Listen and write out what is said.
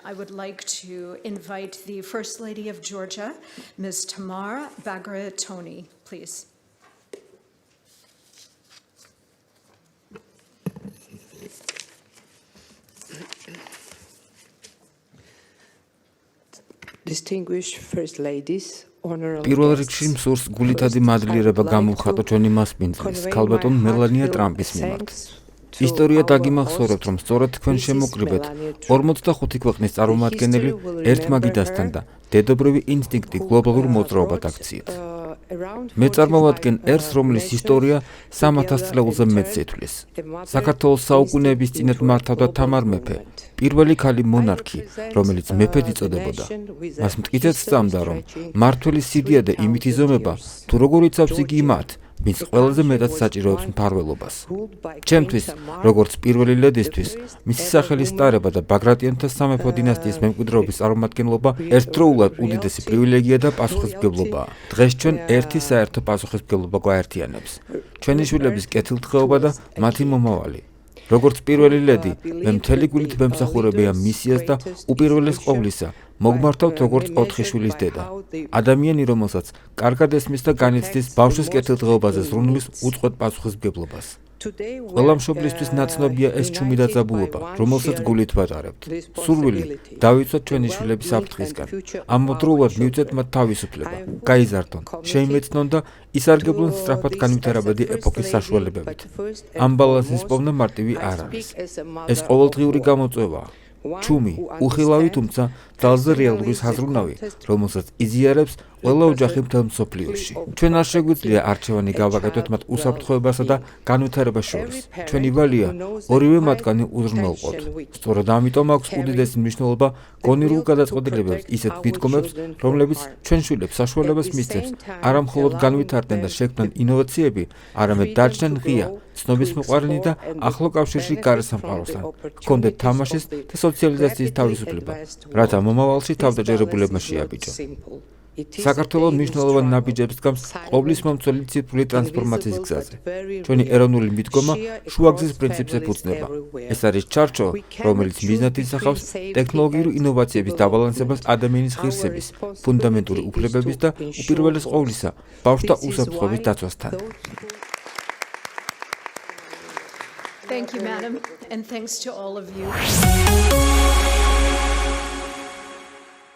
I would like to invite the First Lady of Georgia, Ms. Tamar Bagratoni, please. Distinguished First Ladies, honorable პირველ რიგში მსურს გულითადი მადლიერება გამოვხატო ჩვენი მასპინძლის, ქალბატონ მელანია ტრამპის მიმართ. ისტორია დაგიმახსოვრებთ, რომ სწორედ თქვენ შემოკრიბეთ 45 ქვეყნის წარმომადგენელი ერთ მაგიდასთან და დედობრივი ინსტინქტი გლობალურ მოძრაობად აქციეთ. მე წარმოვადგენ ერს, რომლის ისტორია 300 წლეულზე მეტს ითვლის. საქართველოს საუკუნეების წინათ მართავდა თამარ მეფე, პირველი ქალი მონარქი, რომელიც მეფედ იწოდებოდა. მას მტკიცედ სწამდა, რომ მმართველი სიდია და იმით იზომება, თუ როგორ იცავს იგი მათ, ვინც ყველაზე მეტად საჭიროებს მფარველობას. ჩემთვის, როგორც პირველი ლედისთვის, მისი სახელის სტარება და ბაგრატიანთა სამეფო დინასტიის მემკვიდრეობის წარმომადგენლობა ერთდროულად უდიდესი პრივილეგია და პასუხისმგებლობაა. დღეს ჩვენ ერთი საერთო პასუხისმგებლობა გვაერთიანებს. ჩვენი შვილების კეთილდღეობა და მათი მომავალი. როგორც პირველი ლედი, მე მთელი გულით ვემსახურებია მისიას და უპირველეს ყოვლისა მოგმართავთ როგორც 4 შვილის დედა. ადამიანი, რომელსაც კარგად ესმის და განიცდის ბავშვის კეთილდღეობაზე ზრუნვის უწყვეტ პასუხისმგებლობას. ყველა მშობლისთვის ნაცნობია ეს ჩუმი დაძაბულობა, რომელსაც გულით ვატარებთ. სურვილი დავიცვათ ჩვენი შვილების საფრთხისგან. ამავდროულად მივცეთ მათ თავისუფლება, გაიზარდონ, შეიმეცნონ და ისარგებლონ სწრაფად განვითარებადი ეპოქის საშუალებებით. ამ ბალანსის პოვნა მარტივი არ არის. ეს ყოველდღიური გამოწვევაა. ჩუმი, უხილავი, თუმცა ძალზე რეალური საზრუნავი, რომელსაც იზიარებს ყველა ოჯახი მთელ მსოფლიოში. ჩვენ არ შეგვიძლია არჩევანი გავაკეთოთ მათ უსაფრთხოებასა და განვითარებას შორის. ჩვენი ვალია ორივე მათგანი უზრუნველყოთ. სწორედ ამიტომ აქვს უდიდესი მნიშვნელობა გონივრულ გადაწყვეტილებებს ისეთ მიდგომებს, რომლებიც ჩვენ შვილებს საშუალებას მისცემს არა მხოლოდ განვითარდნენ და შექმნან ინოვაციები, არამედ დარჩნენ ღია, ცნობისმოყვარენი და ახლო კავშირში გარესამყაროსთან, ჰქონდეთ თამაშის და სოციალიზაციის თავისუფლება, რათა მომავალში თავდაჯერებულებმა შეაბიჯონ. საქართველოს მნიშვნელოვან ნაბიჯებს დგამს ყოვლისმომცველი ციფრული ტრანსფორმაციის გზაზე. ჩვენი ეროვნული მიდგომა შუაგზის პრინციპს ეფუძნება. ეს არის ჩარჩო, რომელიც მიზნად ისახავს ტექნოლოგიური ინოვაციების დაბალანსებას ადამიანის ღირსების, ფუნდამენტური უფლებების და უპირველეს ყოვლისა ბავშვთა უსაფრთხოების დაცვასთან. Thank you, madam, and thanks to all of you.